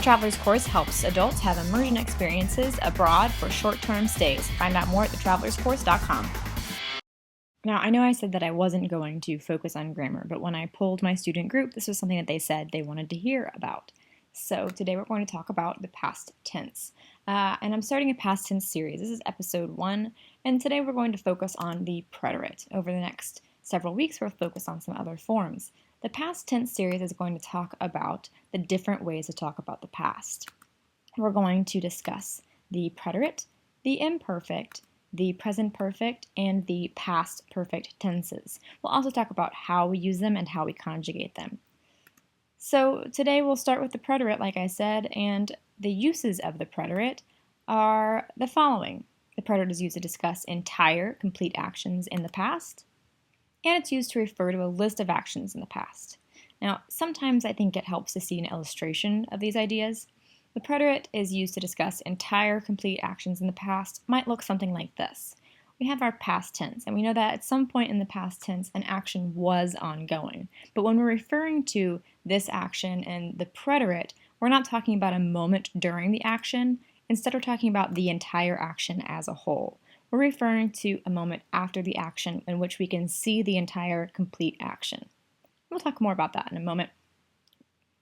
Traveler's Course helps adults have immersion experiences abroad for short-term stays. Find out more at thetravelerscourse.com. Now, I know I said that I wasn't going to focus on grammar, but when I polled my student group, this was something that they said they wanted to hear about. So today we're going to talk about the past tense. And I'm starting a past tense series. This is episode 1, and today we're going to focus on the preterite. Over the next several weeks, we'll focus on some other forms. The past tense series is going to talk about the different ways to talk about the past. We're going to discuss the preterite, the imperfect, the present perfect, and the past perfect tenses. We'll also talk about how we use them and how we conjugate them. So today we'll start with the preterite, like I said, and the uses of the preterite are the following. The preterite is used to discuss entire, complete actions in the past, and it's used to refer to a list of actions in the past. Now, sometimes I think it helps to see an illustration of these ideas. The preterite is used to discuss entire, complete actions in the past. It might look something like this. We have our past tense, and we know that at some point in the past tense, an action was ongoing. But when we're referring to this action and the preterite, we're not talking about a moment during the action. Instead, we're talking about the entire action as a whole. We're referring to a moment after the action in which we can see the entire complete action. We'll talk more about that in a moment.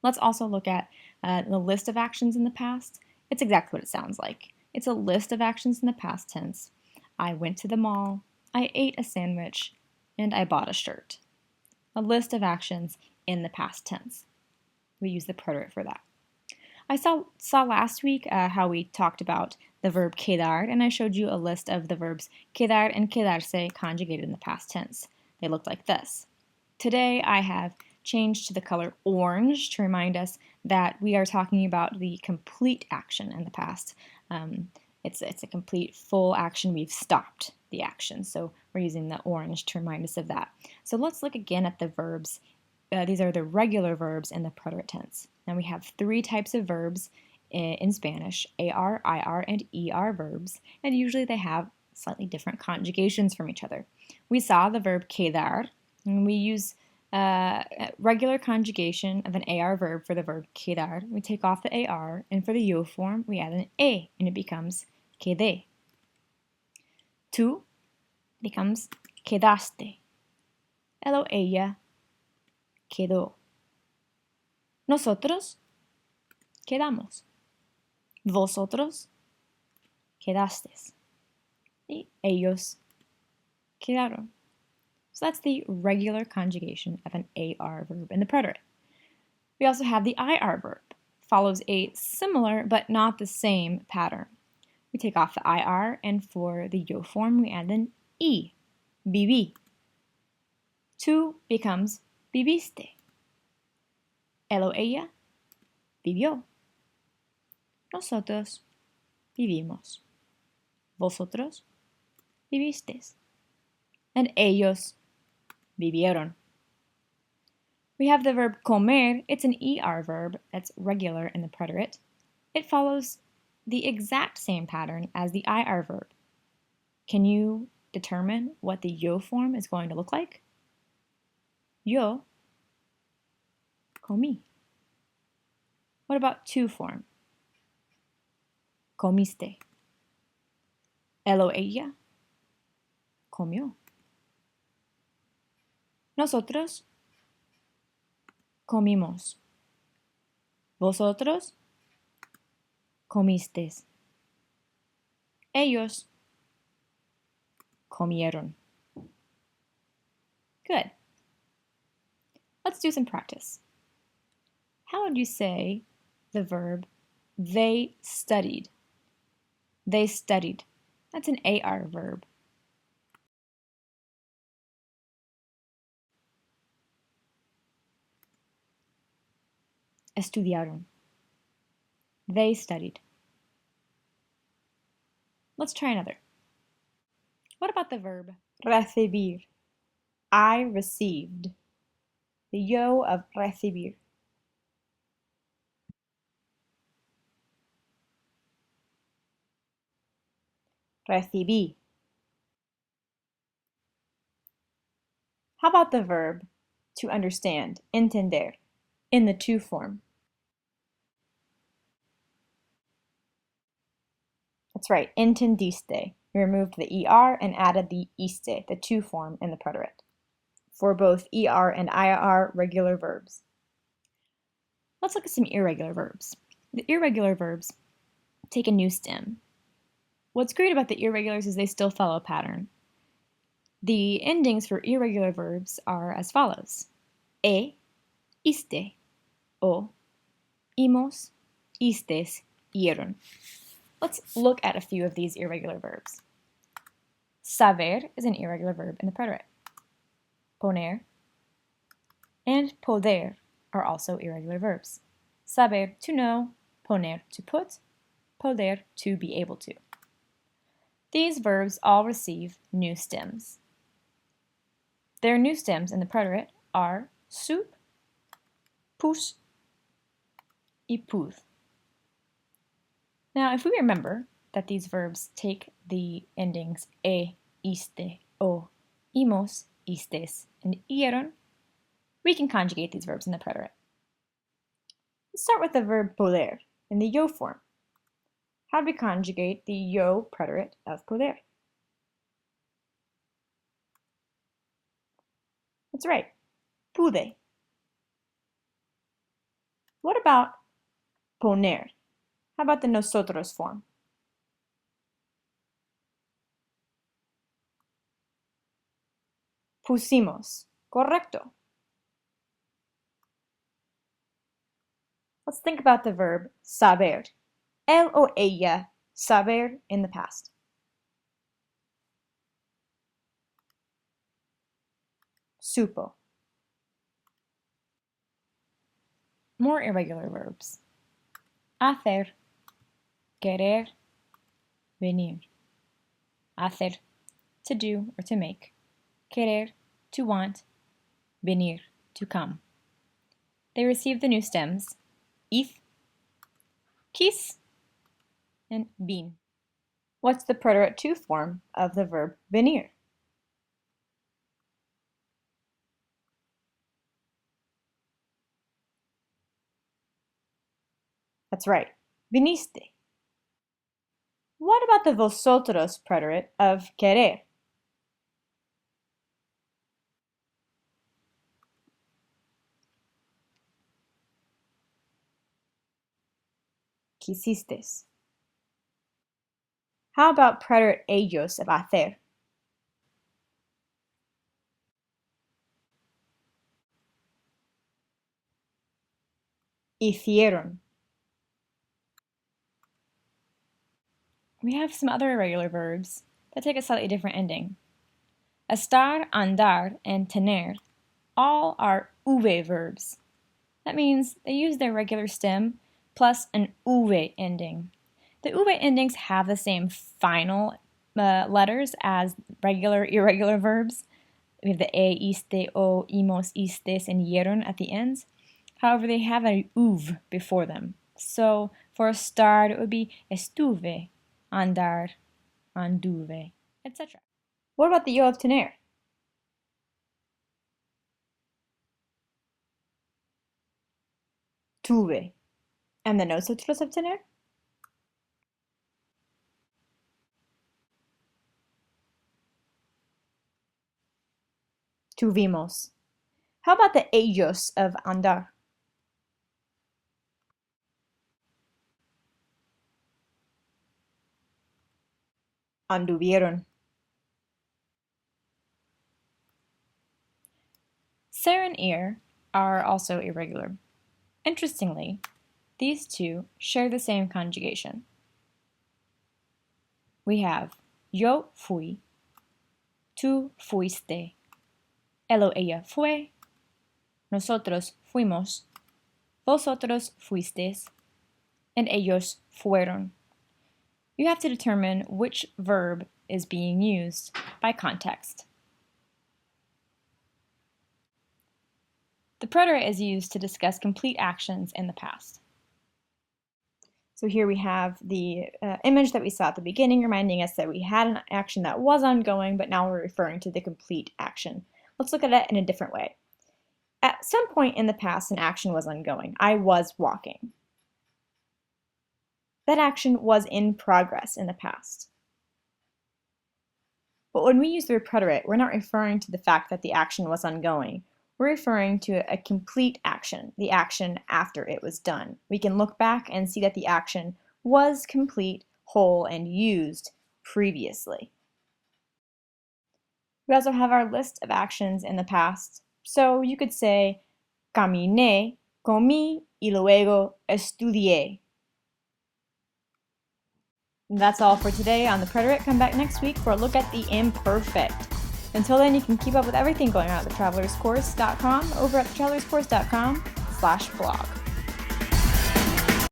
Let's also look at the list of actions in the past. It's exactly what it sounds like. It's a list of actions in the past tense. I went to the mall, I ate a sandwich, and I bought a shirt. A list of actions in the past tense. We use the preterite for that. I saw last week how we talked about the verb quedar, and I showed you a list of the verbs quedar and quedarse conjugated in the past tense. They look like this. Today I have changed to the color orange to remind us that we are talking about the complete action in the past. It's a complete, full action. We've stopped the action, so we're using the orange to remind us of that. So let's look again at the verbs. These are the regular verbs in the preterite tense. Now we have 3 types of verbs in Spanish, AR, IR, and ER verbs, and usually they have slightly different conjugations from each other. We saw the verb quedar, and we use regular conjugation of an AR verb for the verb quedar. We take off the AR, and for the yo form, we add an E, and it becomes quedé. Tú becomes quedaste. Él o ella quedó. Nosotros quedamos. Vosotros quedasteis. Y ellos quedaron. So that's the regular conjugation of an AR verb in the preterite. We also have the IR verb. Follows a similar but not the same pattern. We take off the IR, and for the yo form we add an E, viví. Tú becomes viviste. Él o ella vivió. Nosotros vivimos. Vosotros vivisteis. And ellos vivieron. We have the verb comer. It's an ER verb that's regular in the preterite. It follows the exact same pattern as the IR verb. Can you determine what the yo form is going to look like? Yo comí. What about tú form? Comiste. Él o ella comió. Nosotros comimos. Vosotros comisteis. Ellos comieron. Good. Let's do some practice. How would you say the verb they studied? They studied. That's an AR verb. Estudiaron. They studied. Let's try another. What about the verb recibir? I received. The yo of recibir. Recibí. How about the verb to understand, entender, in the tú form? That's right, entendiste. We removed the ER and added the iste, the to form in the preterite, for both ER and IR regular verbs. Let's look at some irregular verbs. The irregular verbs take a new stem. What's great about the irregulars is they still follow a pattern. The endings for irregular verbs are as follows: e, iste, o, imos, istes, ieron. Let's look at a few of these irregular verbs. Saber is an irregular verb in the preterite. Poner and poder are also irregular verbs. Saber, to know; poner, to put; poder, to be able to. These verbs all receive new stems. Their new stems in the preterite are sup, pus, y puth. Now, if we remember that these verbs take the endings e, iste, o, imos, istes, and ieron, we can conjugate these verbs in the preterite. Let's start with the verb poder in the yo form. How do we conjugate the yo preterite of poder? That's right, pude. What about poner? How about the nosotros form? Pusimos. Correcto. Let's think about the verb saber. Él o ella saber in the past. Supo. More irregular verbs. Hacer, querer, venir. Hacer, to do or to make. Querer, to want. Venir, to come. They receive the new stems if, quis, and vin. What's the preterite to form of the verb venir? That's right, viniste. What about the vosotros preterite of querer? Quisistes. How about preterite ellos of hacer? Hicieron. We have some other irregular verbs that take a slightly different ending. Estar, andar, and tener all are uve verbs. That means they use their regular stem plus an uve ending. The uve endings have the same final letters as regular irregular verbs. We have the e, iste, o, imos, istes, and ieron at the ends. However, they have an uv before them. So for estar, it would be estuve, andar, anduve, etc. What about the yo of tener? Tuve. And the nosotros of tener? Tuvimos. How about the ellos of andar? Anduvieron. Ser and ir are also irregular. Interestingly, these two share the same conjugation. We have yo fui, tú fuiste, él o ella fue, nosotros fuimos, vosotros fuisteis, and ellos fueron. You have to determine which verb is being used by context. The preterite is used to discuss complete actions in the past. So here we have the image that we saw at the beginning, reminding us that we had an action that was ongoing, but now we're referring to the complete action. Let's look at it in a different way. At some point in the past, an action was ongoing. I was walking. that action was in progress in the past. But when we use the word preterite, we're not referring to the fact that the action was ongoing. We're referring to a complete action, the action after it was done. We can look back and see that the action was complete, whole, and used previously. We also have our list of actions in the past. So you could say, caminé, comí, y luego estudié. And that's all for today on the Preterite. Come back next week for a look at the imperfect. Until then, you can keep up with everything going on at thetravelerscourse.com over at thetravelerscourse.com/blog.